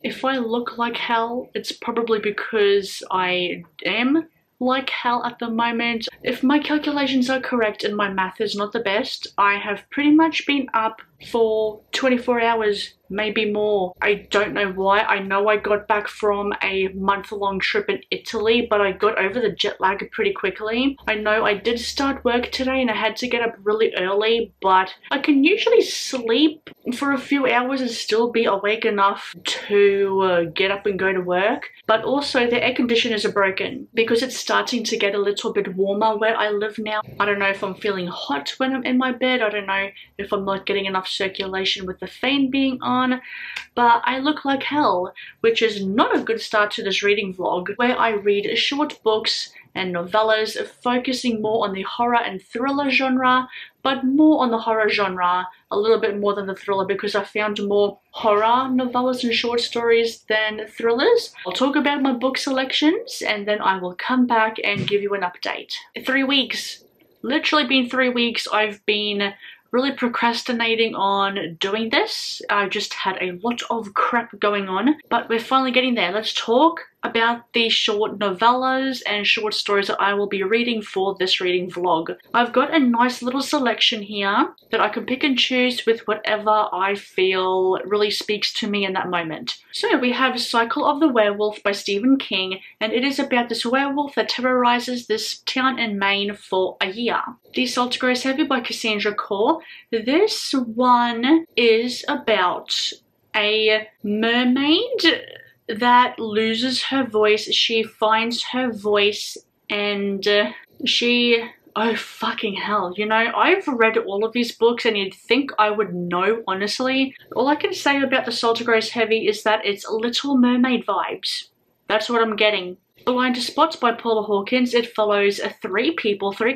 If I look like hell, it's probably because I am like hell at the moment. If my calculations are correct and my math is not the best, I have pretty much been up for 24 hours, maybe more. I don't know why. I know I got back from a month-long trip in Italy, but I got over the jet lag pretty quickly. I know I did start work today and I had to get up really early, but I can usually sleep for a few hours and still be awake enough to get up and go to work. But also the air conditioners are broken because it's starting to get a little bit warmer where I live now. I don't know if I'm feeling hot when I'm in my bed. I don't know if I'm not getting enough circulation with the fan being on, but I look like hell, which is not a good start to this reading vlog where I read short books and novellas focusing more on the horror and thriller genre, but more on the horror genre, a little bit more than the thriller because I found more horror novellas and short stories than thrillers. I'll talk about my book selections and then I will come back and give you an update. 3 weeks. Literally been 3 weeks. I've been really procrastinating on doing this. I just had a lot of crap going on, but we're finally getting there. Let's talk about the short novellas and short stories that I will be reading for this reading vlog. I've got a nice little selection here that I can pick and choose with whatever I feel really speaks to me in that moment. So we have Cycle of the Werewolf by Stephen King, and it is about this werewolf that terrorizes this town in Maine for a year. The Salt Grows Heavy by Cassandra Core. This one is about a mermaid that loses her voice. She finds her voice and oh fucking hell, you know, I've read all of these books and you'd think I would know, honestly. All I can say about The Salt Grows Heavy is that it's Little Mermaid vibes. That's what I'm getting. Blind Spots by Paula Hawkins. It follows three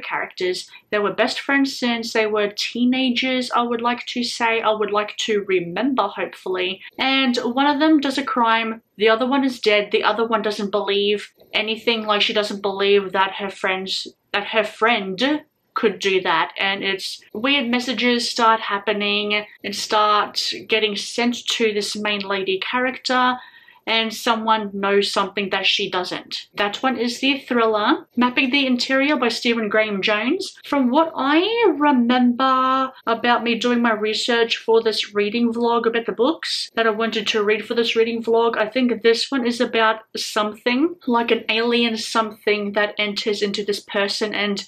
characters. They were best friends since they were teenagers, I would like to say. I would like to remember, hopefully. And one of them does a crime, the other one is dead, the other one doesn't believe anything, like she doesn't believe that her friend could do that, and it's weird messages start happening and start getting sent to this main lady character, and someone knows something that she doesn't. That one is the thriller. Mapping the Interior by Stephen Graham Jones. From what I remember about me doing my research for this reading vlog about the books that I wanted to read for this reading vlog, I think this one is about something, like an alien something that enters into this person and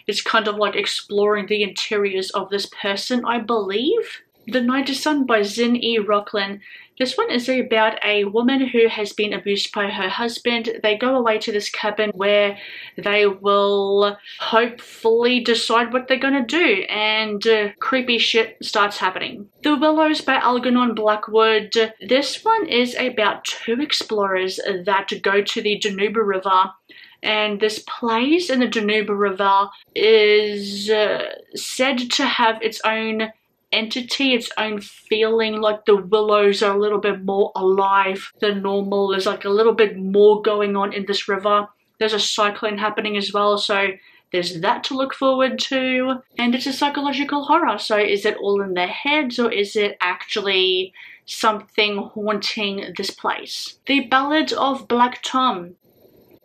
it's kind of like exploring the interiors of this person, I believe. The Night Sun by Zin E. Rocklin. This one is about a woman who has been abused by her husband. They go away to this cabin where they will hopefully decide what they're gonna do, and creepy shit starts happening. The Willows by Algernon Blackwood. This one is about two explorers that go to the Danuba River, and this place in the Danuba River is said to have its own entity, its own feeling, like the willows are a little bit more alive than normal. There's like a little bit more going on in this river. There's a cyclone happening as well, so there's that to look forward to. And it's a psychological horror, so is it all in their heads or is it actually something haunting this place? The Ballad of Black Tom.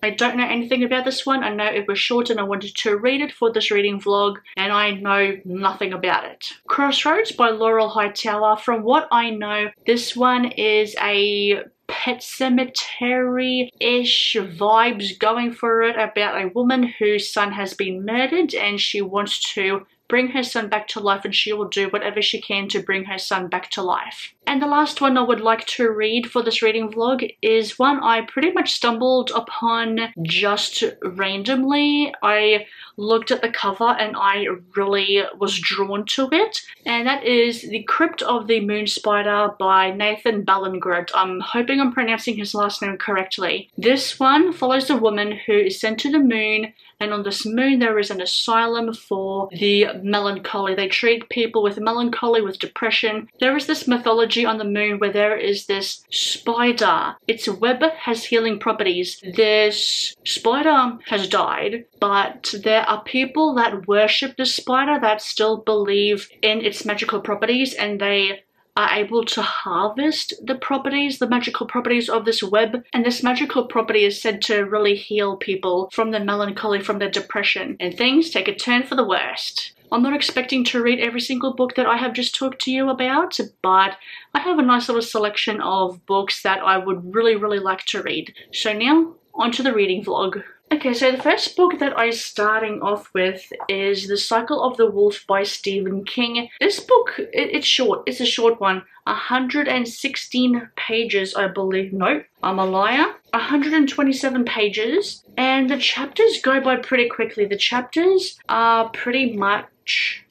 I don't know anything about this one. I know it was short and I wanted to read it for this reading vlog, and I know nothing about it. Crossroads by Laurel Hightower. From what I know, this one is a Pet Cemetery-ish vibes going for it, about a woman whose son has been murdered and she wants to bring her son back to life, and she will do whatever she can to bring her son back to life. And the last one I would like to read for this reading vlog is one I pretty much stumbled upon just randomly. I looked at the cover and I really was drawn to it, and that is The Crypt of the Moon Spider by Nathan Ballingrud. I'm hoping I'm pronouncing his last name correctly. This one follows a woman who is sent to the moon, and on this moon there is an asylum for the melancholy. They treat people with melancholy, with depression. There is this mythology on the moon where there is this spider. Its web has healing properties. This spider has died, but there are people that worship this spider that still believe in its magical properties, and they are able to harvest the properties, the magical properties of this web. And this magical property is said to really heal people from their melancholy, from their depression, and things take a turn for the worst. I'm not expecting to read every single book that I have just talked to you about, but I have a nice little selection of books that I would really, really like to read. So now, onto the reading vlog. Okay, so the first book that I'm starting off with is The Cycle of the Wolf by Stephen King. This book, it's short. It's a short one. 116 pages, I believe. No, I'm a liar. 127 pages. And the chapters go by pretty quickly. The chapters are pretty much...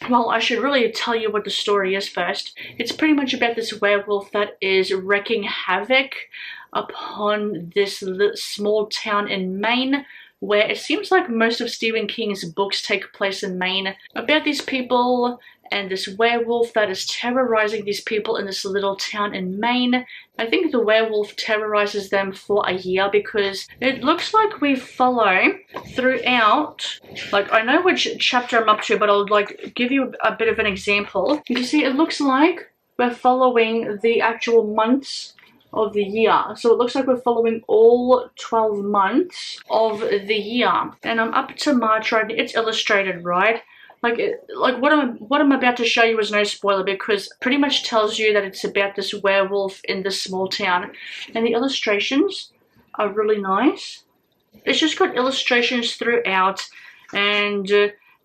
Well, I should really tell you what the story is first. It's pretty much about this werewolf that is wreaking havoc upon this small town in Maine, where it seems like most of Stephen King's books take place in Maine, about these people and this werewolf that is terrorizing these people in this little town in Maine. I think the werewolf terrorizes them for a year because it looks like we follow throughout, like, I know which chapter I'm up to, but I'll like give you a bit of an example. You can see it looks like we're following the actual months of the year. So it looks like we're following all 12 months of the year. And I'm up to March right now. It's illustrated, right? Like what I'm about to show you is no spoiler, because pretty much tells you that it's about this werewolf in this small town. And the illustrations are really nice. It's just got illustrations throughout, and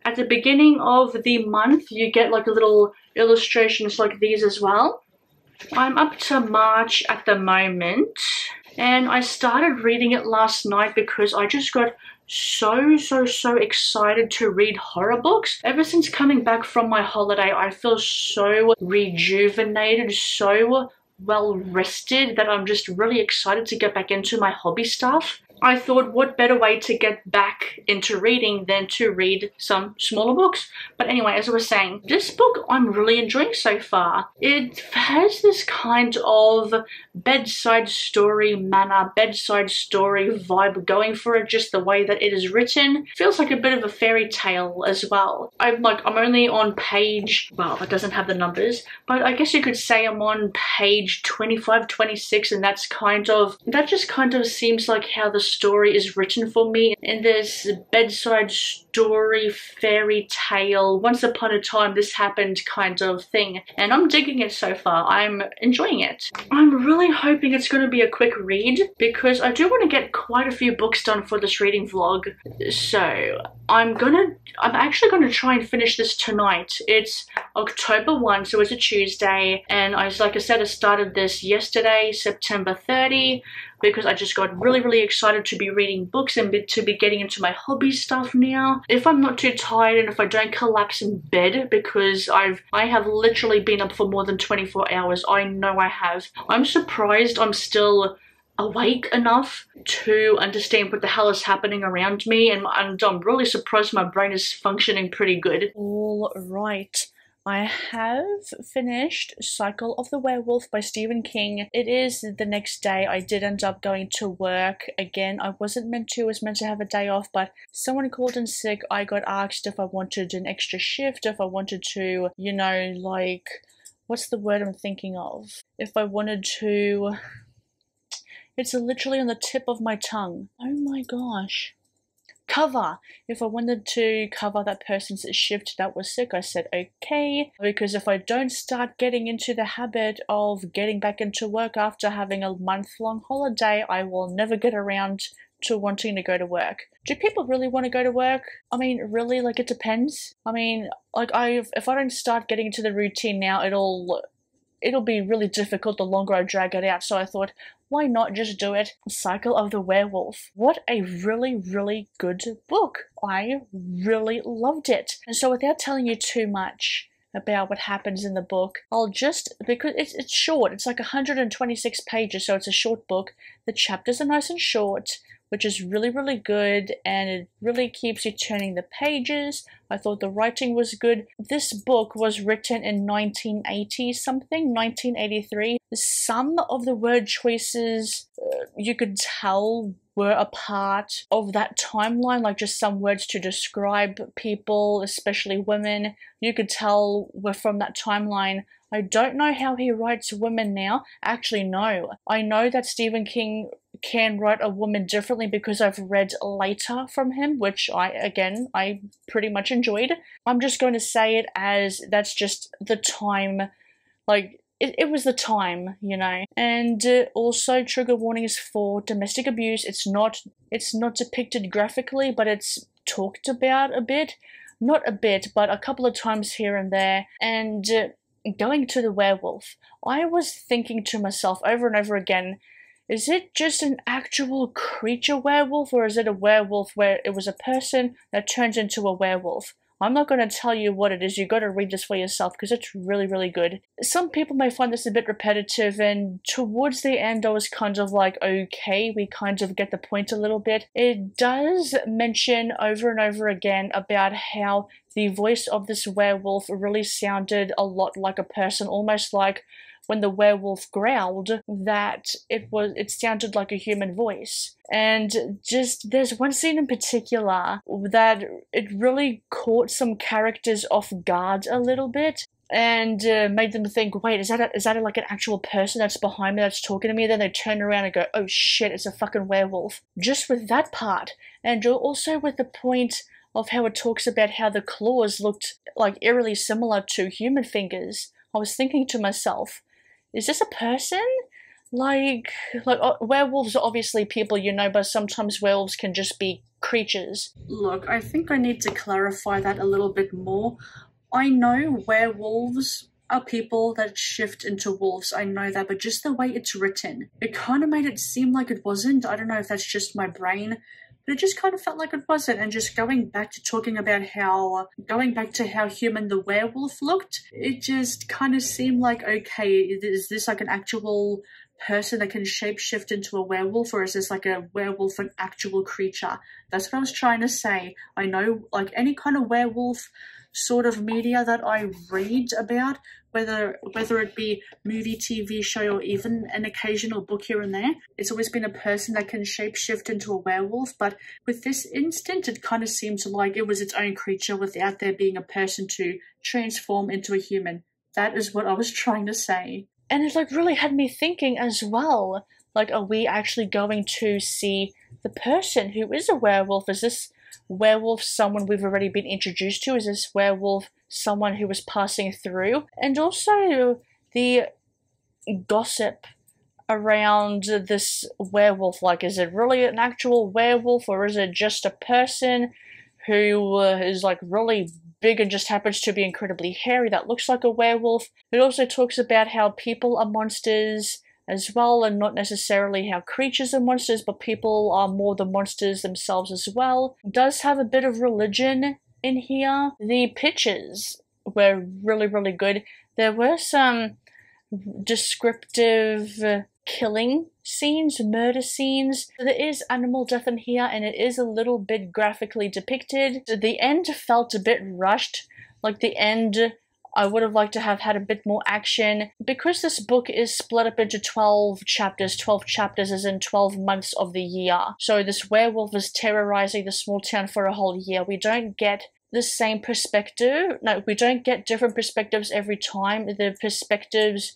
at the beginning of the month you get like little illustrations like these as well. I'm up to March at the moment, and I started reading it last night because I just got so excited to read horror books. Ever since coming back from my holiday, I feel so rejuvenated, so well rested, that I'm just really excited to get back into my hobby stuff. I thought, what better way to get back into reading than to read some smaller books. But anyway, as I was saying, this book I'm really enjoying so far. It has this kind of bedside story manner, bedside story vibe going for it, just the way that it is written. Feels like a bit of a fairy tale as well. I'm only on page, well, it doesn't have the numbers, but I guess you could say I'm on page 25, 26, and that just kind of seems like how the story is written for me, in this bedside story fairy tale, once upon a time this happened kind of thing, and I'm digging it so far. I'm enjoying it. I'm really hoping it's going to be a quick read, because I do want to get quite a few books done for this reading vlog. So I'm actually gonna try and finish this tonight. It's October 1, so it's a Tuesday, and like I said, I started this yesterday, September 30, because I just got really excited to be reading books and to be getting into my hobby stuff now. If I'm not too tired and if I don't collapse in bed, because I have literally been up for more than 24 hours. I know I have. I'm surprised I'm still awake enough to understand what the hell is happening around me, and I'm really surprised my brain is functioning pretty good. All right. I have finished Cycle of the Werewolf by Stephen King. It is the next day. I did end up going to work again. I wasn't meant to. I was meant to have a day off, but someone called in sick. I got asked if I wanted an extra shift, if I wanted to, you know, like, what's the word I'm thinking of? If I wanted to... It's literally on the tip of my tongue. Oh my gosh. Cover. If I wanted to cover that person's shift that was sick, I said okay, because if I don't start getting into the habit of getting back into work after having a month-long holiday, I will never get around to wanting to go to work. Do people really want to go to work? I mean, really, like, it depends. I mean, like, if I don't start getting into the routine now, it'll be really difficult the longer I drag it out. So I thought, why not just do it? Cycle of the Werewolf. What a really good book. I really loved it. And so without telling you too much about what happens in the book, I'll just, because it's short, it's like 126 pages, so it's a short book. The chapters are nice and short, which is really good, and it really keeps you turning the pages. I thought the writing was good. This book was written in 1980 something, 1983. Some of the word choices you could tell were a part of that timeline, like just some words to describe people, especially women. You could tell we're from that timeline. I don't know how he writes women now. Actually, no. I know that Stephen King can write a woman differently because I've read later from him, which I pretty much enjoyed. I'm just going to say it as that's just the time, like, it was the time, you know. And also trigger warnings for domestic abuse. It's not depicted graphically, but it's talked about a bit. Not a bit, but a couple of times here and there. And going to the werewolf, I was thinking to myself over and over again, is it just an actual creature werewolf, or is it a werewolf where it was a person that turns into a werewolf? I'm not going to tell you what it is. You got to read this for yourself because it's really, really good. Some people may find this a bit repetitive, and towards the end I was kind of like, okay, we kind of get the point a little bit. It does mention over and over again about how the voice of this werewolf really sounded a lot like a person, almost like when the werewolf growled, that it sounded like a human voice. And just, there's one scene in particular that it really caught some characters off guard a little bit, and made them think, wait, is that like an actual person that's behind me that's talking to me? Then they turn around and go, oh shit, it's a fucking werewolf. Just with that part, and also with the point of how it talks about how the claws looked like eerily similar to human fingers, I was thinking to myself, is this a person? Like werewolves are obviously people, you know, but sometimes werewolves can just be creatures. Look, I think I need to clarify that a little bit more. I know werewolves are people that shift into wolves, I know that, but just the way it's written, it kind of made it seem like it wasn't. I don't know if that's just my brain, but it just kind of felt like it wasn't. And just going back to how human the werewolf looked, it just kind of seemed like, okay, is this like an actual person that can shapeshift into a werewolf, or is this like a werewolf, an actual creature? That's what I was trying to say. I know, like, any kind of werewolf sort of media that I read about, whether it be movie, TV show, or even an occasional book here and there, it's always been a person that can shapeshift into a werewolf. But with this instant, it kind of seemed like it was its own creature without there being a person to transform into a human. That is what I was trying to say. And it like really had me thinking as well, like, are we actually going to see the person who is a werewolf? Is this werewolf someone we've already been introduced to? Is this werewolf someone who was passing through? And also the gossip around this werewolf, like, is it really an actual werewolf, or is it just a person who is like really big and just happens to be incredibly hairy that looks like a werewolf? It also talks about how people are monsters as well, and not necessarily how creatures are monsters, but people are more the monsters themselves as well. It does have a bit of religion in here. The pictures were really, really good. There were some descriptive killing scenes, murder scenes. There is animal death in here, and it is a little bit graphically depicted. The end felt a bit rushed. Like, the end, I would have liked to have had a bit more action. Because this book is split up into 12 chapters as in 12 months of the year. So this werewolf is terrorizing the small town for a whole year. We don't get the same perspective. No, we don't get different perspectives every time. The perspectives,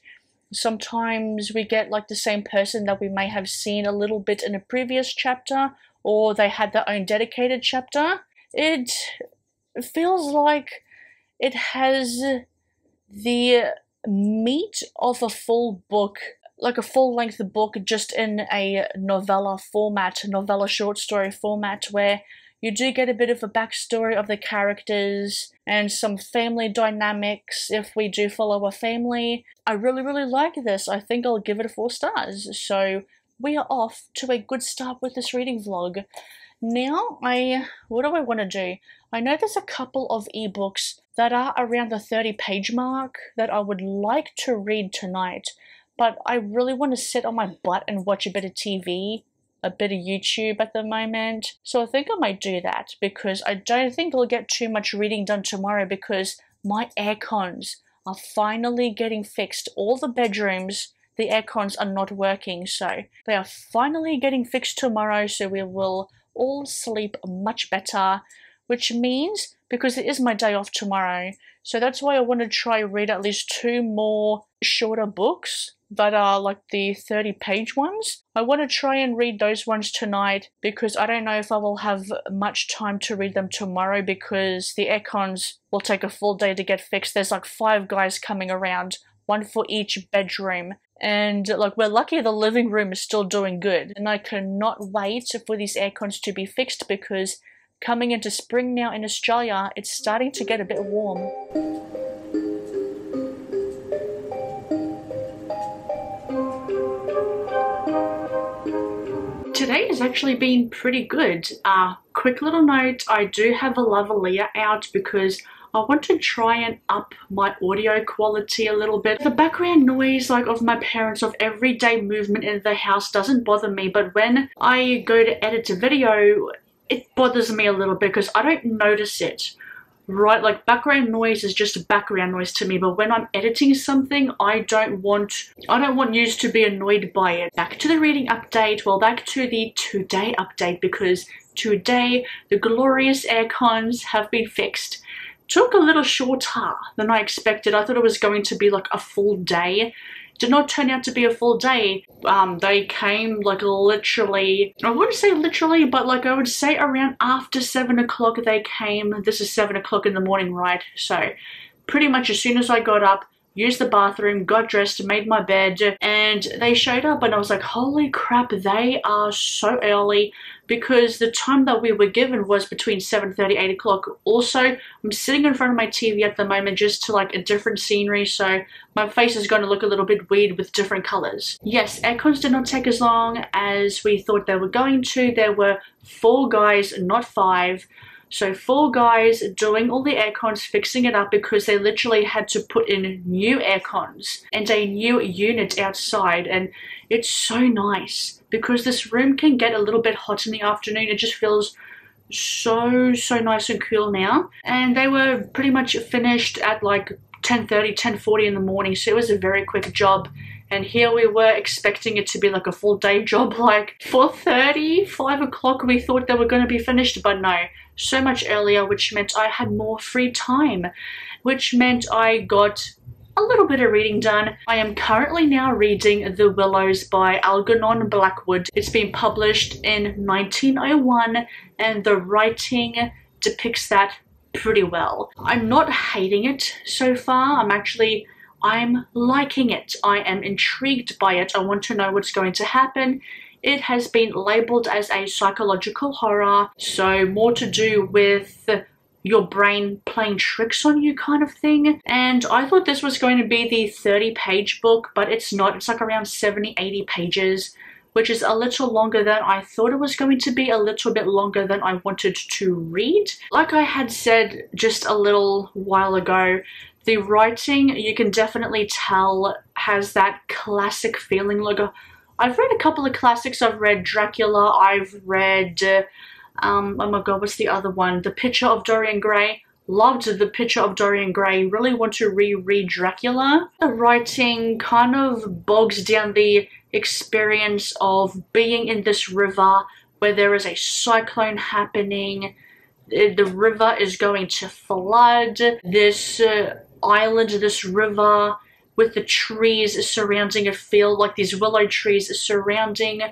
sometimes we get like the same person that we may have seen a little bit in a previous chapter, or they had their own dedicated chapter. It feels like it has the meat of a full book, like a full-length book, just in a novella format, novella short story format, where you do get a bit of a backstory of the characters and some family dynamics if we do follow a family. I really, really like this. I think I'll give it 4 stars. So we are off to a good start with this reading vlog. Now, what do I want to do? I know there's a couple of ebooks that are around the 30-page mark that I would like to read tonight, but I really want to sit on my butt and watch a bit of TV, a bit of YouTube at the moment. So I think I might do that, because I don't think I'll get too much reading done tomorrow, because my air cons are finally getting fixed. All the bedrooms, the aircons are not working, so they are finally getting fixed tomorrow, so we will all sleep much better, which means, because it is my day off tomorrow, so that's why I want to try read at least 2 more shorter books that are like the 30-page ones. I want to try and read those ones tonight because I don't know if I will have much time to read them tomorrow because the aircons will take a full day to get fixed. There's like 5 guys coming around, 1 for each bedroom. And like, we're lucky the living room is still doing good. And I cannot wait for these aircons to be fixed because coming into spring now in Australia, it's starting to get a bit warm. Today has actually been pretty good. Quick little note, I do have a lavalier out because I want to try and up my audio quality a little bit. The background noise like of my parents, of everyday movement in the house doesn't bother me, but when I go to edit a video, it bothers me a little bit because I don't notice it. Right, like background noise is just background noise to me, but when I'm editing something, I don't want you to be annoyed by it. Back to the reading update, well, back to the today update, because today the glorious aircons have been fixed. Took a little shorter than I expected. I thought it was going to be like a full day. Did not turn out to be a full day. They came like literally, I wouldn't say literally, but like I would say around after 7 o'clock they came. This is 7 o'clock in the morning, right? So pretty much as soon as I got up, used the bathroom, got dressed, made my bed, and they showed up and I was like, holy crap, they are so early, because the time that we were given was between 7:30 8 o'clock. Also, I'm sitting in front of my TV at the moment just to like a different scenery, so my face is going to look a little bit weird with different colors. Yes, aircons did not take as long as we thought they were going to. There were 4 guys, not 5. So 4 guys doing all the aircons, fixing it up because they literally had to put in new aircons and a new unit outside, and it's so nice because this room can get a little bit hot in the afternoon. It just feels so nice and cool now. And they were pretty much finished at like 10:30, 10:40 in the morning, so it was a very quick job. And here we were expecting it to be like a full day job, like 4:30, 5 o'clock we thought they were going to be finished, but no, so much earlier, which meant I had more free time, which meant I got a little bit of reading done. I am currently now reading The Willows by Algernon Blackwood. It's been published in 1901 and the writing depicts that pretty well. I'm not hating it so far. I'm liking it. I am intrigued by it. I want to know what's going to happen. It has been labeled as a psychological horror, so more to do with your brain playing tricks on you kind of thing. And I thought this was going to be the 30-page book, but it's not. It's like around 70, 80 pages, which is a little longer than I thought it was going to be, a little bit longer than I wanted to read. Like I had said just a little while ago, the writing, you can definitely tell, has that classic feeling. Like I've read a couple of classics. I've read Dracula, I've read, oh my god, what's the other one? The Picture of Dorian Gray. Loved The Picture of Dorian Gray. Really want to reread Dracula. The writing kind of bogs down the experience of being in this river where there is a cyclone happening. The river is going to flood. This island, this river, with the trees surrounding it, feel like these willow trees surrounding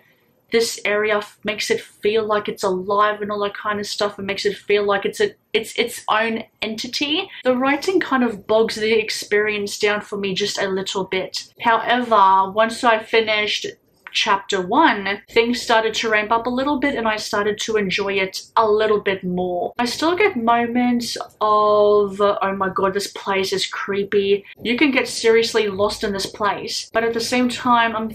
this area, makes it feel like it's alive and all that kind of stuff. It makes it feel like it's its own entity. The writing kind of bogs the experience down for me just a little bit. However, once I finished chapter 1, things started to ramp up a little bit and I started to enjoy it a little bit more. I still get moments of, oh my god, this place is creepy. You can get seriously lost in this place. But at the same time, I'm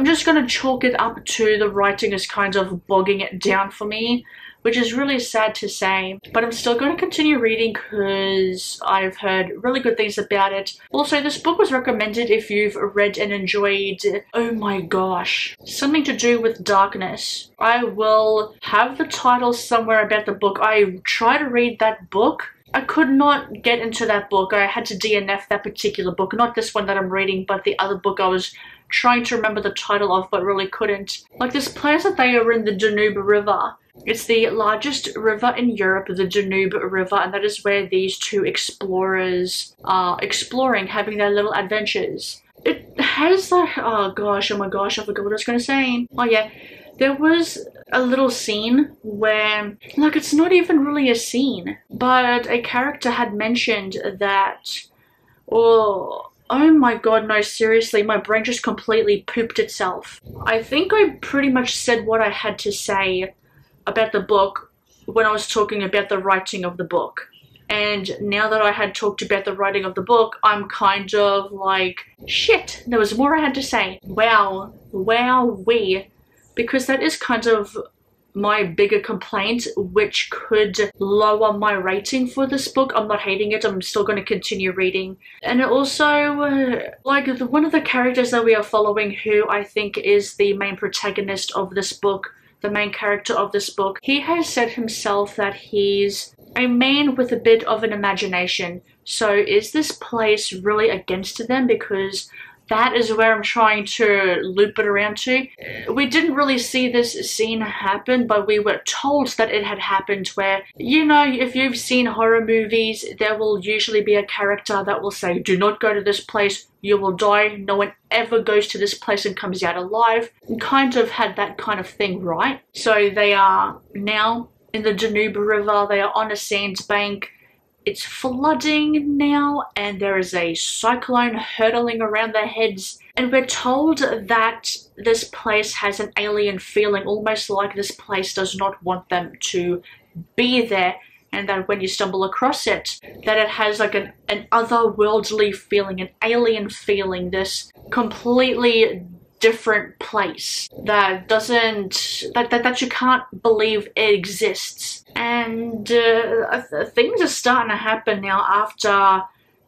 just gonna chalk it up to the writing is kind of bogging it down for me, which is really sad to say, but I'm still going to continue reading because I've heard really good things about it. Also, this book was recommended if you've read and enjoyed, oh my gosh, something to do with darkness. I will have the title somewhere about the book. I try to read that book I could not get into that book. I had to DNF that particular book. Not this one that I'm reading, but the other book I was trying to remember the title of, but really couldn't. Like this place that they are in, the Danube River. It's the largest river in Europe, the Danube River, and that is where these two explorers are exploring, having their little adventures. It has like, oh my gosh, I forgot what I was going to say. Oh yeah, there was a little scene where, like, it's not even really a scene, but a character had mentioned that, oh my god, no, seriously, my brain just completely pooped itself. I think I pretty much said what I had to say about the book when I was talking about the writing of the book. And now that I had talked about the writing of the book, I'm kind of like, shit, there was more I had to say. Wow, wowee. Because that is kind of my bigger complaint, which could lower my rating for this book. I'm not hating it, I'm still going to continue reading. And it also, like, one of the characters that we are following, who I think is the main protagonist of this book, the main character of this book, he has said himself that he's a man with a bit of an imagination. So is this place really against them? Because that is where I'm trying to loop it around to. We didn't really see this scene happen, but we were told that it had happened where, you know, if you've seen horror movies, there will usually be a character that will say, do not go to this place, you will die, no one ever goes to this place and comes out alive. And kind of had that kind of thing, right? So they are now in the Danube River, they are on a sandbank. It's flooding now, and there is a cyclone hurtling around their heads. And we're told that this place has an alien feeling, almost like this place does not want them to be there. And that when you stumble across it, that it has like an otherworldly feeling, an alien feeling, this completely different place that doesn't, that you can't believe it exists. And things are starting to happen now after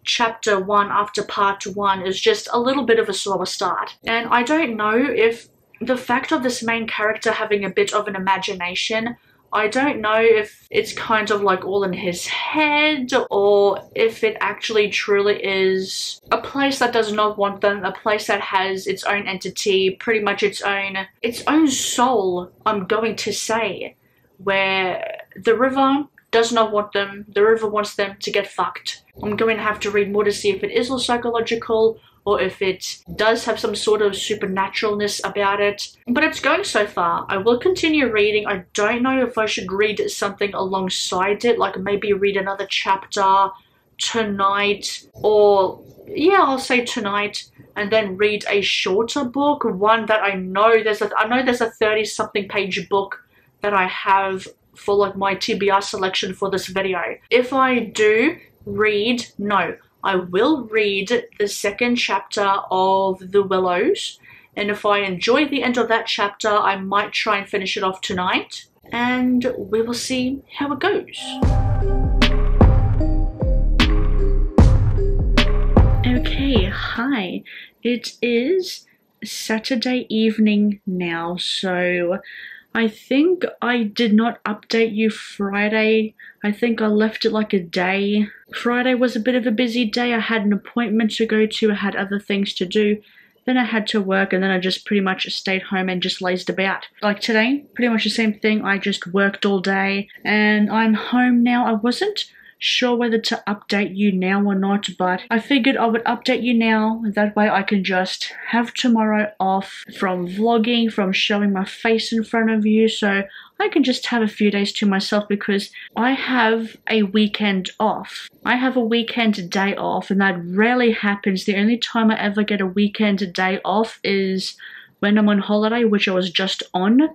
chapter 1, after part 1 is just a little bit of a slower start. And I don't know if the fact of this main character having a bit of an imagination, I don't know if it's kind of like all in his head, or if it actually truly is a place that does not want them, a place that has its own entity, pretty much its own soul, I'm going to say, where the river does not want them, the river wants them to get fucked. I'm going to have to read more to see if it is all psychological, or if it does have some sort of supernaturalness about it. But it's going so far. I will continue reading. I don't know if I should read something alongside it, like maybe read another chapter tonight, or yeah, I'll say tonight, and then read a shorter book, one that I know there's a 30-something page book that I have for like my TBR selection for this video. If I do read, no, I will read the second chapter of The Willows, and if I enjoy the end of that chapter, I might try and finish it off tonight, and we will see how it goes. Okay, hi. It is Saturday evening now, so I think I did not update you Friday. I think I left it like a day. Friday was a bit of a busy day. I had an appointment to go to, I had other things to do. Then I had to work, and then I just pretty much stayed home and just lazed about. Like today, pretty much the same thing. I just worked all day and I'm home now. I wasn't sure whether to update you now or not, but I figured I would update you now. That way I can just have tomorrow off from vlogging, from showing my face in front of you, so I can just have a few days to myself, because I have a weekend off. I have a weekend day off, and that rarely happens. The only time I ever get a weekend day off is when I'm on holiday, which I was just on.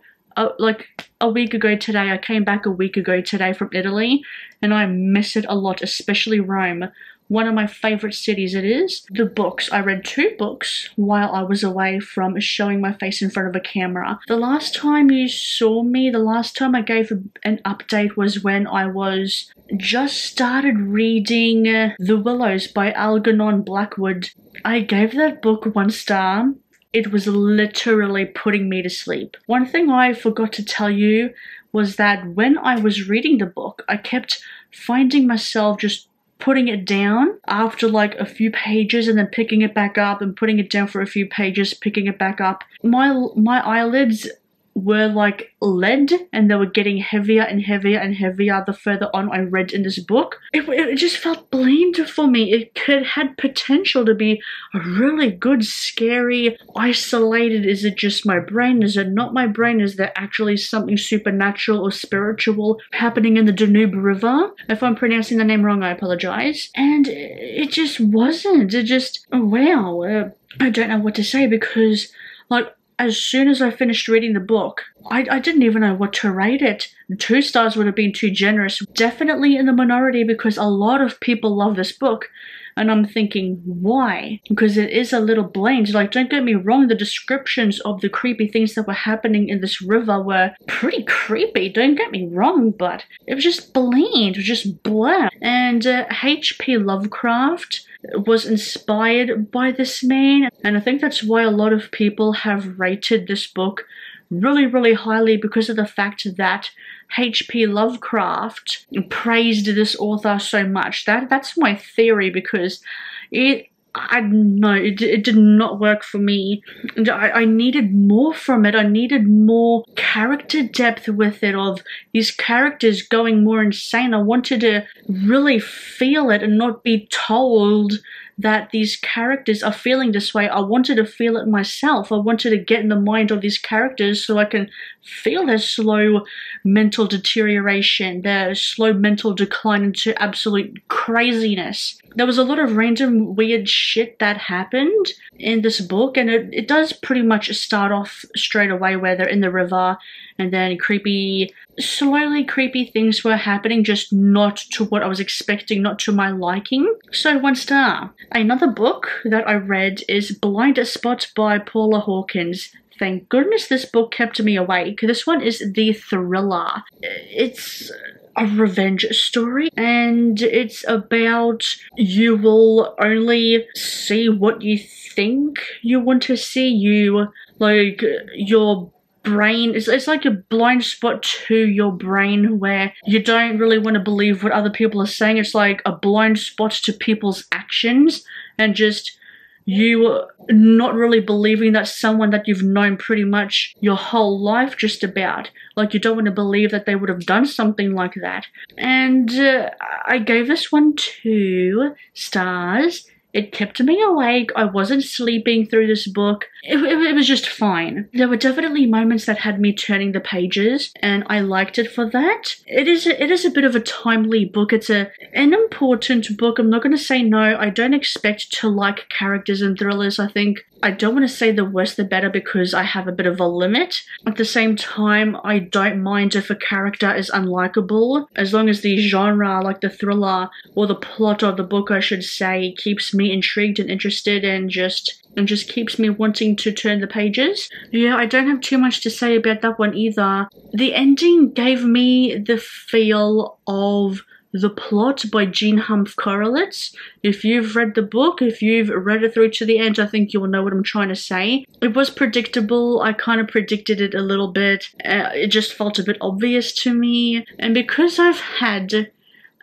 Like a week ago today. I came back a week ago today from Italy, and I miss it a lot, especially Rome. One of my favorite cities it is. The books. I read 2 books while I was away from showing my face in front of a camera. The last time you saw me, the last time I gave an update was when I was just started reading The Willows by Algernon Blackwood. I gave that book 1 star. It was literally putting me to sleep. One thing I forgot to tell you was that when I was reading the book, I kept finding myself just putting it down after like a few pages and then picking it back up and putting it down for a few pages, picking it back up. My eyelids were like lead, and they were getting heavier and heavier and heavier the further on I read in this book. It just felt bland for me. It had potential to be a really good, scary, isolated, is it just my brain? Is it not my brain? Is there actually something supernatural or spiritual happening in the Danube River? If I'm pronouncing the name wrong, I apologize. And it just wasn't. It just, wow. I don't know what to say, because like, as soon as I finished reading the book, I didn't even know what to rate it. 2 stars would have been too generous. Definitely in the minority, because a lot of people love this book. And I'm thinking, why? Because it is a little bland. Like, don't get me wrong, the descriptions of the creepy things that were happening in this river were pretty creepy, don't get me wrong, but it was just bland, it was just blah. And H.P. Lovecraft was inspired by this man, and I think that's why a lot of people have rated this book really, really highly, because of the fact that H.P. Lovecraft praised this author so much. That's my theory, because I don't know, it did not work for me. I needed more from it. I needed more character depth with it, of these characters going more insane. I wanted to really feel it and not be told that these characters are feeling this way. I wanted to feel it myself. I wanted to get in the mind of these characters so I can feel their slow mental deterioration, their slow mental decline into absolute craziness. There was a lot of random weird shit that happened in this book, and it does pretty much start off straight away where they're in the river, and then slowly creepy things were happening, just not to what I was expecting, not to my liking. So 1 star. Another book that I read is Blind Spot by Paula Hawkins. Thank goodness this book kept me awake. This one is the thriller. It's a revenge story, and it's about you will only see what you think you want to see. Your brain, it's like a blind spot to your brain where you don't really want to believe what other people are saying. It's like a blind spot to people's actions, and just you not really believing that someone that you've known pretty much your whole life just about. Like, you don't want to believe that they would have done something like that. And I gave this one 2 stars. It kept me awake. I wasn't sleeping through this book. It was just fine. There were definitely moments that had me turning the pages, and I liked it for that. It is a bit of a timely book. It's an important book. I'm not going to say no. I don't expect to like characters in thrillers. I don't want to say the worse the better, because I have a bit of a limit. At the same time, I don't mind if a character is unlikable, as long as the genre, like the thriller, or the plot of the book, I should say, keeps me intrigued and interested, and just keeps me wanting to turn the pages. Yeah, I don't have too much to say about that one either. The ending gave me the feel of The Plot by Jean Humph Korelitz. If you've read the book, if you've read it through to the end, I think you'll know what I'm trying to say. It was predictable. I kind of predicted it a little bit. It just felt a bit obvious to me. And because I've had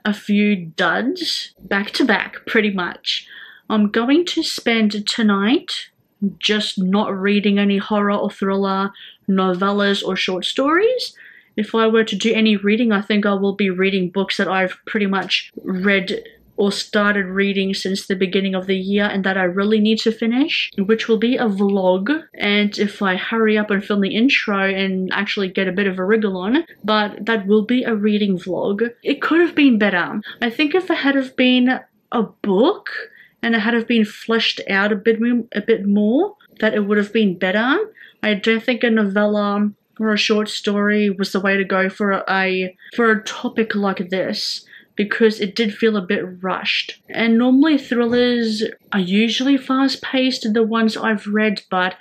a few duds back to back, pretty much, I'm going to spend tonight just not reading any horror or thriller, novellas or short stories. If I were to do any reading, I think I will be reading books that I've pretty much read or started reading since the beginning of the year and that I really need to finish, which will be a vlog. And if I hurry up and film the intro and actually get a bit of a wriggle on, but that will be a reading vlog. It could have been better. I think if it had have been a book and it had have been fleshed out a bit more, that it would have been better. I don't think a novella or a short story was the way to go for a topic like this, because it did feel a bit rushed. And normally thrillers are usually fast-paced, the ones I've read, but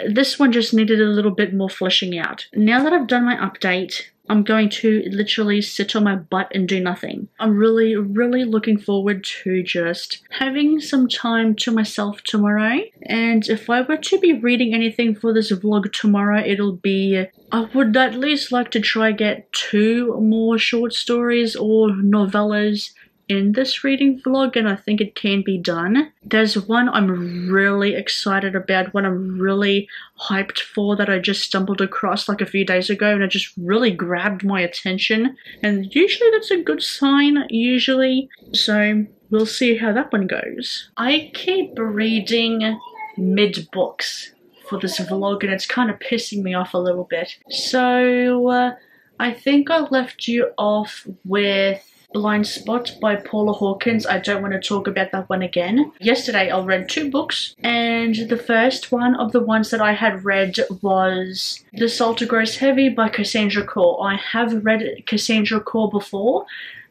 this one just needed a little bit more fleshing out. Now that I've done my update, I'm going to literally sit on my butt and do nothing. I'm really, really looking forward to just having some time to myself tomorrow. And if I were to be reading anything for this vlog tomorrow, it'll be, I would at least like to try get 2 more short stories or novellas in this reading vlog, and I think it can be done. There's one I'm really excited about, one I'm really hyped for that I just stumbled across like a few days ago, and it just really grabbed my attention, and usually that's a good sign, usually. So we'll see how that one goes. I keep reading mid-books for this vlog, and it's kind of pissing me off a little bit. So I think I left you off with Blind Spot by Paula Hawkins. I don't want to talk about that one again. Yesterday I read 2 books, and the first one of the ones that I had read was The Salt Grows Heavy by Cassandra Core. I have read Cassandra Core before.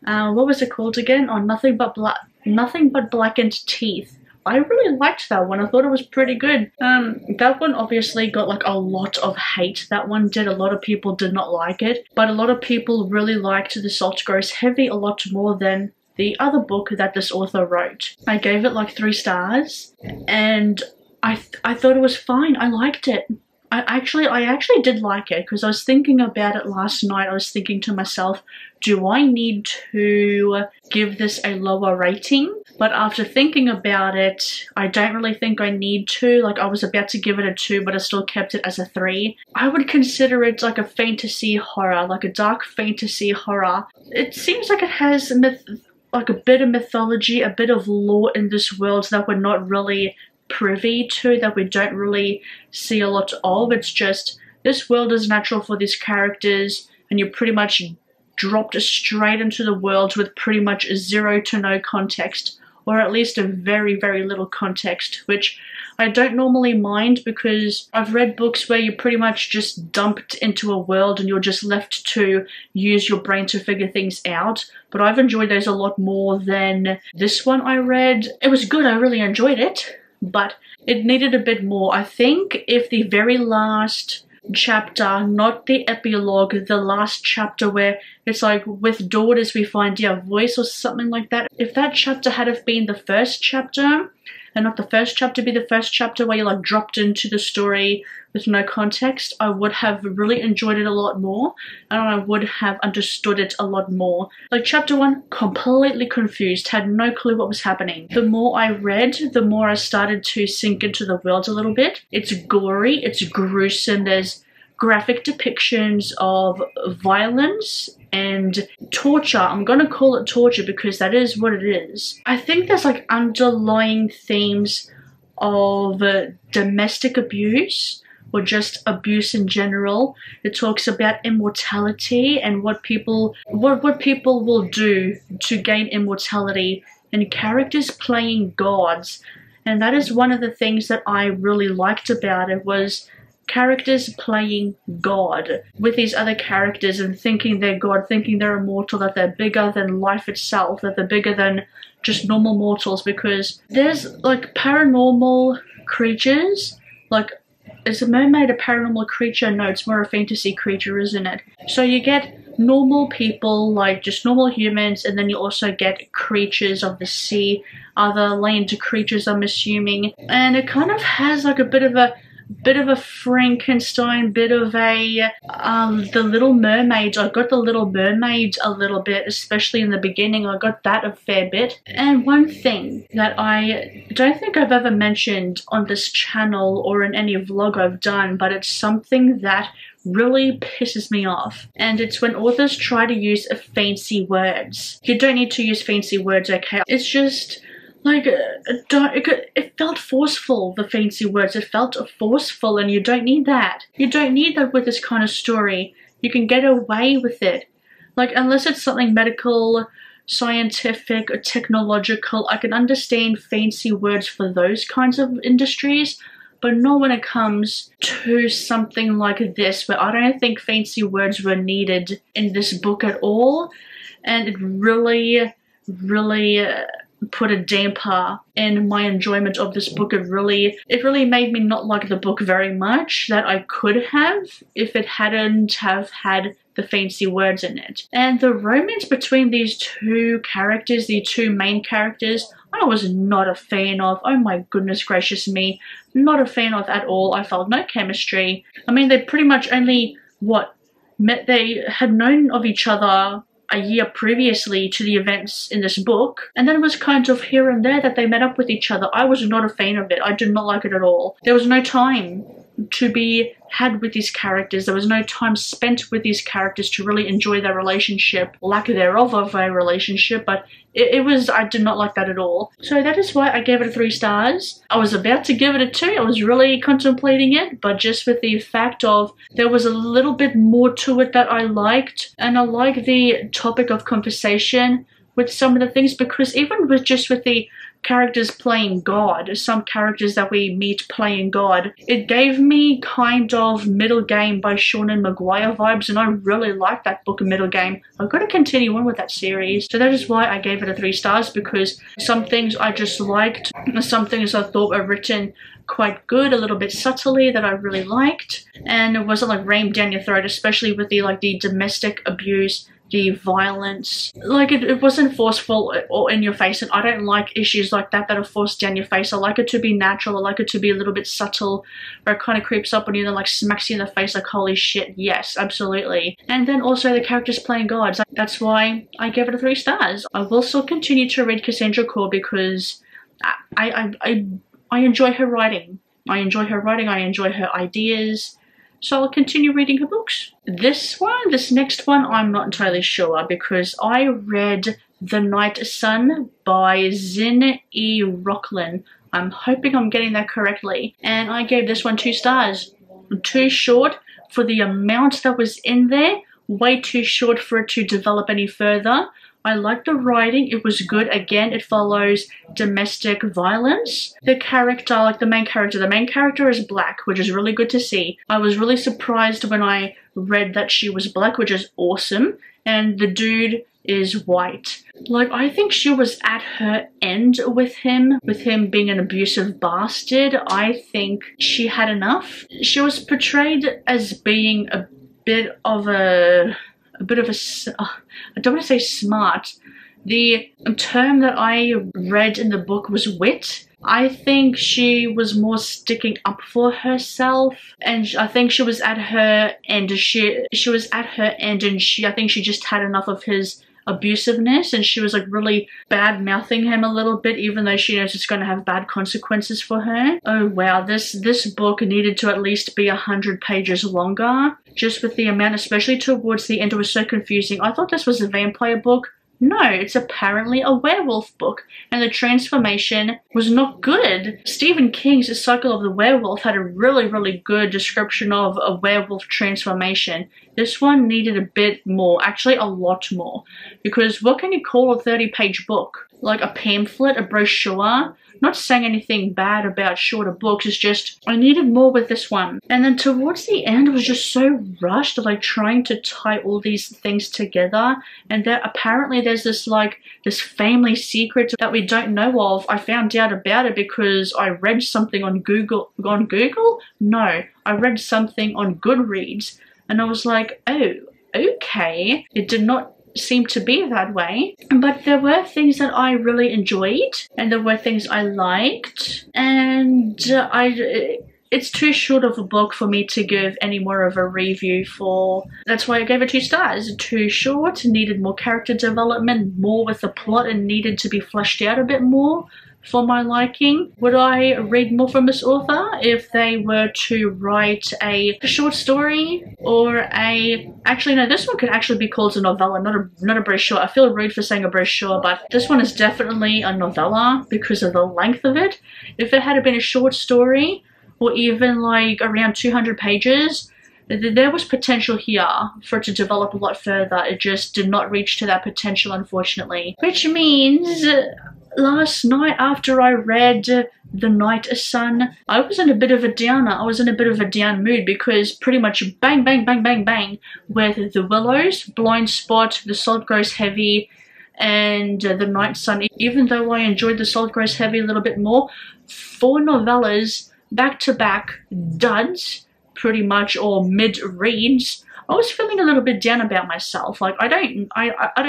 What was it called again? On Nothing But Blackened Teeth. I really liked that one. I thought it was pretty good. That one obviously got like a lot of hate. That one did. A lot of people did not like it, but a lot of people really liked The Salt Grows Heavy a lot more than the other book that this author wrote. I gave it like 3 stars, and I thought it was fine. I liked it. I actually did like it, because I was thinking about it last night. I was thinking to myself, do I need to give this a lower rating? But after thinking about it, I don't really think I need to. Like, I was about to give it a 2, but I still kept it as a 3. I would consider it like a fantasy horror, like a dark fantasy horror. It seems like it has like a bit of mythology, a bit of lore in this world that we're not really privy to, that we don't really see a lot of. It's just, this world is natural for these characters, and you're pretty much dropped straight into the world with pretty much 0 to no context, or at least a very, very little context, which I don't normally mind, because I've read books where you're pretty much just dumped into a world and you're just left to use your brain to figure things out. But I've enjoyed those a lot more than this one I read. It was good, I really enjoyed it, but it needed a bit more. I think if the very last chapter, not the epilogue, the last chapter where it's like, with daughters we find our voice or something like that, if that chapter had have been the first chapter, and not the first chapter be the first chapter where you're like dropped into the story with no context, I would have really enjoyed it a lot more, and I would have understood it a lot more. Like, chapter 1, completely confused, had no clue what was happening. The more I read, the more I started to sink into the world a little bit. It's gory, it's gruesome, there's graphic depictions of violence and torture. I'm gonna call it torture because that is what it is. I think there's like underlying themes of domestic abuse, or just abuse in general. It talks about immortality and what people will do to gain immortality, and characters playing gods. And that is one of the things that I really liked about it, was characters playing God with these other characters and thinking they're God, thinking they're immortal, that they're bigger than life itself, that they're bigger than just normal mortals. Because there's like paranormal creatures, like, is a mermaid a paranormal creature? No, it's more a fantasy creature, isn't it? So you get normal people, like just normal humans, and then you also get creatures of the sea, other land creatures, I'm assuming. And it kind of has like a bit of a Frankenstein, bit of a the Little Mermaid. I got the Little Mermaid a little bit, especially in the beginning. I got that a fair bit. And one thing that I don't think I've ever mentioned on this channel or in any vlog I've done, but it's something that really pisses me off, and it's when authors try to use fancy words. You don't need to use fancy words, okay? It's just like, it felt forceful, the fancy words. It felt forceful, and you don't need that. You don't need that with this kind of story. You can get away with it. Like, unless it's something medical, scientific, or technological, I can understand fancy words for those kinds of industries, but not when it comes to something like this, where I don't think fancy words were needed in this book at all. And it really put a damper in my enjoyment of this book. It really made me not like the book very much that I could have if it hadn't have had the fancy words in it. And the romance between these two characters, the two main characters, I was not a fan of. Oh my goodness gracious me, not a fan of at all. I felt no chemistry. I mean, they pretty much only, they had known of each other a year previously to the events in this book, and then it was kind of here and there that they met up with each other. I was not a fan of it. I did not like it at all. There was no time to be had with these characters. There was no time spent with these characters to really enjoy their relationship, lack thereof of a relationship, but I did not like that at all. So that is why I gave it a 3 stars. I was about to give it a 2. I was really contemplating it, but just with the fact of there was a little bit more to it that I liked, and I like the topic of conversation with some of the things, because even with the characters playing God, some characters that we meet playing God, it gave me kind of Middle Game by Seanan McGuire vibes, and I really liked that book, Middle Game. I've got to continue on with that series. So that is why I gave it a 3 stars, because some things I just liked, some things I thought were written quite good, a little bit subtly, that I really liked, and it wasn't like rammed down your throat, especially with the domestic abuse, the violence. Like, it wasn't forceful or in your face, and I don't like issues like that are forced down your face. I like it to be natural. I like it to be a little bit subtle, where it kind of creeps up on you and like smacks you in the face like, holy shit, yes, absolutely. And then also the characters playing gods. That's why I gave it a 3 stars. I will still continue to read Cassandra Core because I enjoy her writing. I enjoy her ideas. So I'll continue reading her books. This next one, I'm not entirely sure, because I read The Night Sun by Zin E. Rocklin. I'm hoping I'm getting that correctly. And I gave this one 2 stars. Too short for the amount that was in there. Way too short for it to develop any further. I liked the writing, it was good. Again, it follows domestic violence. The character, like the main character is black, which is really good to see. I was really surprised when I read that she was black, which is awesome. And the dude is white. Like, I think she was at her end with him being an abusive bastard. I think she had enough. She was portrayed as being a bit of a I don't want to say smart. The term that I read in the book was wit. I think she was more sticking up for herself, and I think she was at her end. She was at her end, and I think she just had enough of his abusiveness, and she was like really bad mouthing him a little bit, even though she knows it's going to have bad consequences for her. Oh wow, this book needed to at least be 100 pages longer, just with the amount, especially towards the end. It was so confusing. I thought this was a vampire book. No, it's apparently a werewolf book, and the transformation was not good. Stephen King's Cycle of the Werewolf had a really, really good description of a werewolf transformation. This one needed a bit more, actually a lot more, because what can you call a 30-page book? Like a pamphlet, a brochure? Not saying anything bad about shorter books, it's just I needed more with this one. And then towards the end it was just so rushed, like trying to tie all these things together, and that apparently there's this family secret that we don't know of. I found out about it because I read something on Google. No, I read something on Goodreads, and I was like, oh, okay. It did not seem to be that way, but there were things that I really enjoyed, and there were things I liked, and it's too short of a book for me to give any more of a review for. That's why I gave it 2 stars. Too short, needed more character development, more with the plot, and needed to be fleshed out a bit more for my liking. Would I read more from this author if they were to write a short story or actually no, this one could actually be called a novella, not a brochure. I feel rude for saying a brochure, but this one is definitely a novella because of the length of it. If it had been a short story, or even like around 200 pages, there was potential here for it to develop a lot further. It just did not reach to that potential, unfortunately. Which means last night after I read The Night Sun, I was in a bit of a downer. I was in a bit of a down mood because pretty much bang, bang, bang, bang, bang with The Willows, Blind Spot, The Salt Grows Heavy, and The Night Sun. Even though I enjoyed The Salt Grows Heavy a little bit more, 4 novellas back to back duds pretty much, or mid reads. I was feeling a little bit down about myself. Like I don't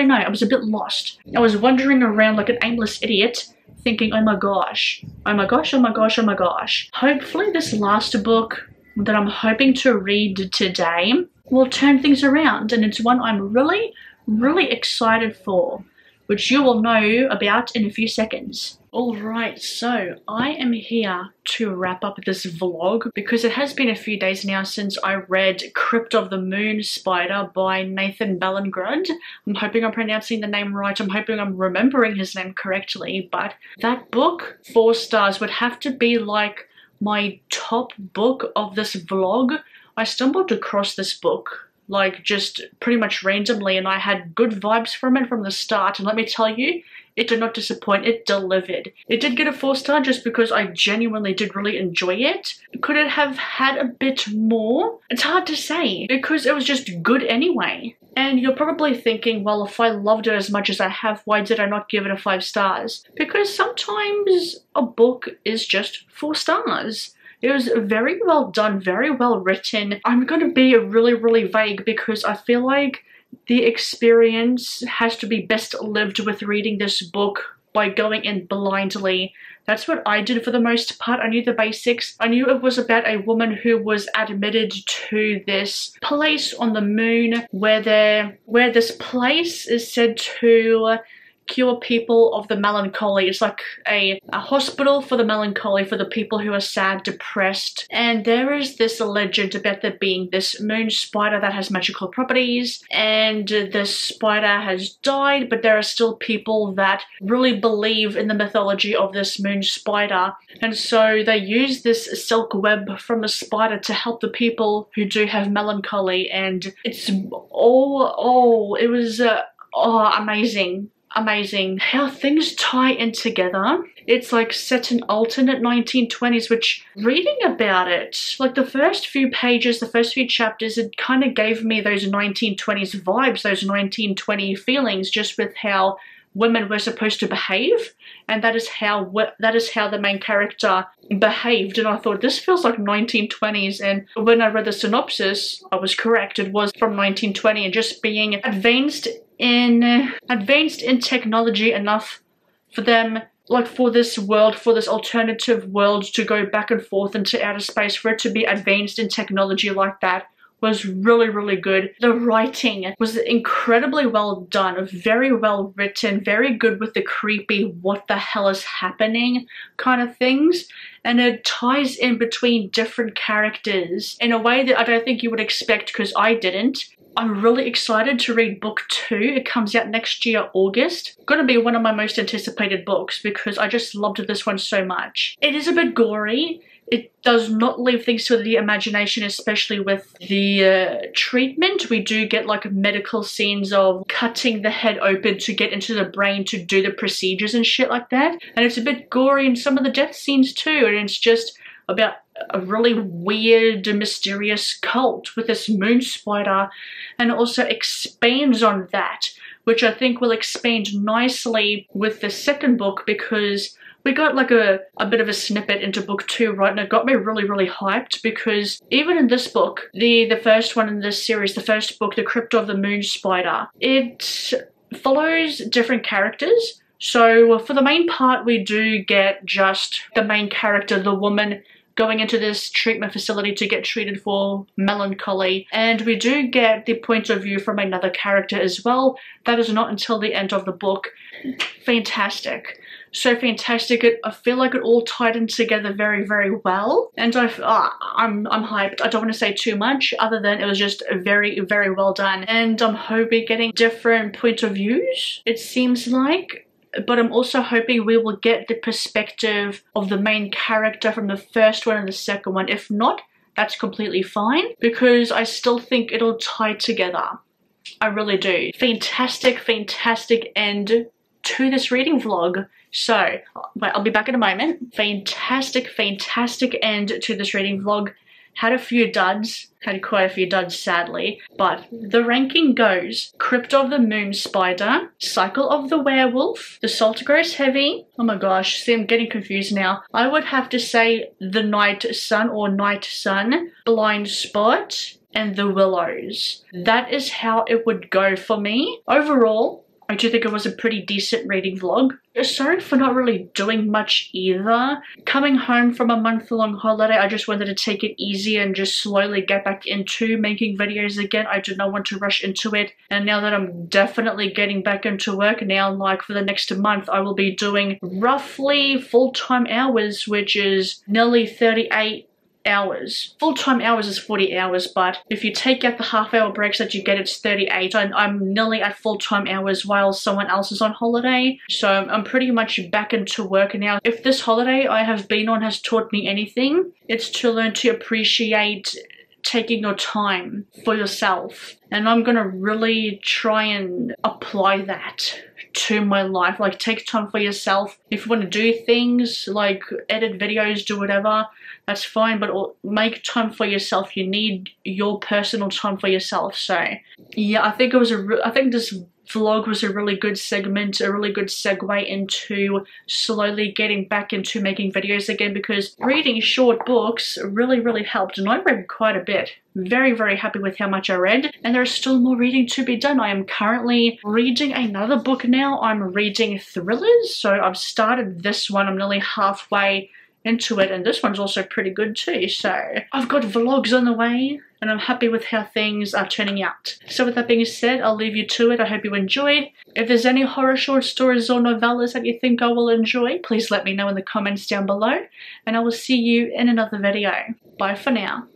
know, I was a bit lost. I was wandering around like an aimless idiot thinking, oh my gosh, oh my gosh, oh my gosh, oh my gosh. Hopefully this last book that I'm hoping to read today will turn things around, and it's one I'm really excited for, which you will know about in a few seconds. Alright, so I am here to wrap up this vlog because it has been a few days now since I read Crypt of the Moon Spider by Nathan Ballingrud. I'm hoping I'm pronouncing the name right, I'm hoping I'm remembering his name correctly, but that book, 4 stars, would have to be like my top book of this vlog. I stumbled across this book like just pretty much randomly, and I had good vibes from it from the start, and let me tell you, it did not disappoint. It delivered. It did get a 4-star just because I genuinely did really enjoy it. Could it have had a bit more? It's hard to say because it was just good anyway. And you're probably thinking, well, if I loved it as much as I have, why did I not give it a 5 stars? Because sometimes a book is just 4 stars. It was very well done, very well written. I'm going to be really vague because I feel like the experience has to be best lived with reading this book by going in blindly. That's what I did for the most part. I knew the basics. I knew it was about a woman who was admitted to this place on the moon where this place is said to cure people of the melancholy. It's like a hospital for the melancholy, for the people who are sad, depressed. And there is this legend about there being this moon spider that has magical properties, and this spider has died, but there are still people that really believe in the mythology of this moon spider. And so they use this silk web from the spider to help the people who do have melancholy, and it's it was amazing. Amazing how things tie in together. It's like set in alternate 1920s, which reading about it, like the first few pages, the first few chapters, it kind of gave me those 1920s vibes, those 1920 feelings, just with how women were supposed to behave, and that is how the main character behaved. And I thought, this feels like 1920s, and when I read the synopsis, I was correct. It was from 1920, and just being advanced in technology enough for them, like for this world, for this alternative world to go back and forth into outer space, for it to be advanced in technology like that, was really good. The writing was incredibly well done, very well written, very good with the creepy what the hell is happening kind of things, and it ties in between different characters in a way that I don't think you would expect, because I didn't. I'm really excited to read book 2. It comes out next year, August. Gonna be one of my most anticipated books because I just loved this one so much. It is a bit gory. It does not leave things to the imagination, especially with the treatment. We do get like medical scenes of cutting the head open to get into the brain to do the procedures and shit like that. And it's a bit gory in some of the death scenes too, and it's just about a really weird, mysterious cult with this moon spider, and also expands on that, which I think will expand nicely with the second book, because we got like a bit of a snippet into book 2, right? And it got me really hyped, because even in this book, the first one in this series, the first book, The Crypt of the Moon Spider, it follows different characters. So for the main part, we do get just the main character, the woman, going into this treatment facility to get treated for melancholy, and we do get the point of view from another character as well. That is not until the end of the book. Fantastic. So fantastic. I feel like it all tied in together very well, and I'm hyped. I don't want to say too much other than it was just very well done, and I'm hoping getting different point of views, it seems like. But I'm also hoping we will get the perspective of the main character from the first one and the second one. If not, that's completely fine, because I still think it'll tie together. I really do. Fantastic end to this reading vlog. So, wait, I'll be back in a moment. Fantastic end to this reading vlog. had a few duds, had quite a few duds sadly, but the ranking goes Crypt of the Moon Spider, Cycle of the Werewolf, The Salt Grows Heavy, oh my gosh, see I'm getting confused now. I would have to say The Night Sun or Night Sun, Blind Spot, and The Willows. That is how it would go for me. Overall, I do think it was a pretty decent reading vlog. Sorry for not really doing much either. Coming home from a month-long holiday, I just wanted to take it easy and just slowly get back into making videos again. I did not want to rush into it. And now that I'm definitely getting back into work now, like for the next month, I will be doing roughly full-time hours, which is nearly 38 hours. Full-time hours is 40 hours, but if you take out the half-hour breaks that you get, it's 38. I'm nearly at full-time hours while someone else is on holiday, so I'm pretty much back into work now. If this holiday I have been on has taught me anything, it's to learn to appreciate taking your time for yourself, and I'm gonna really try and apply that to my life. Like, take time for yourself. If you want to do things like edit videos, do whatever, that's fine, but make time for yourself. You need your personal time for yourself. So yeah, I think this vlog was a really good segment, a really good segue into slowly getting back into making videos again, because reading short books really helped, and I read quite a bit. Very happy with how much I read, and there's still more reading to be done. I am currently reading another book now. I'm reading thrillers, so I've started this one. I'm nearly halfway into it, and this one's also pretty good too. So I've got vlogs on the way, and I'm happy with how things are turning out. So with that being said, I'll leave you to it. I hope you enjoyed. If there's any horror short stories or novellas that you think I will enjoy, please let me know in the comments down below, and I will see you in another video. Bye for now.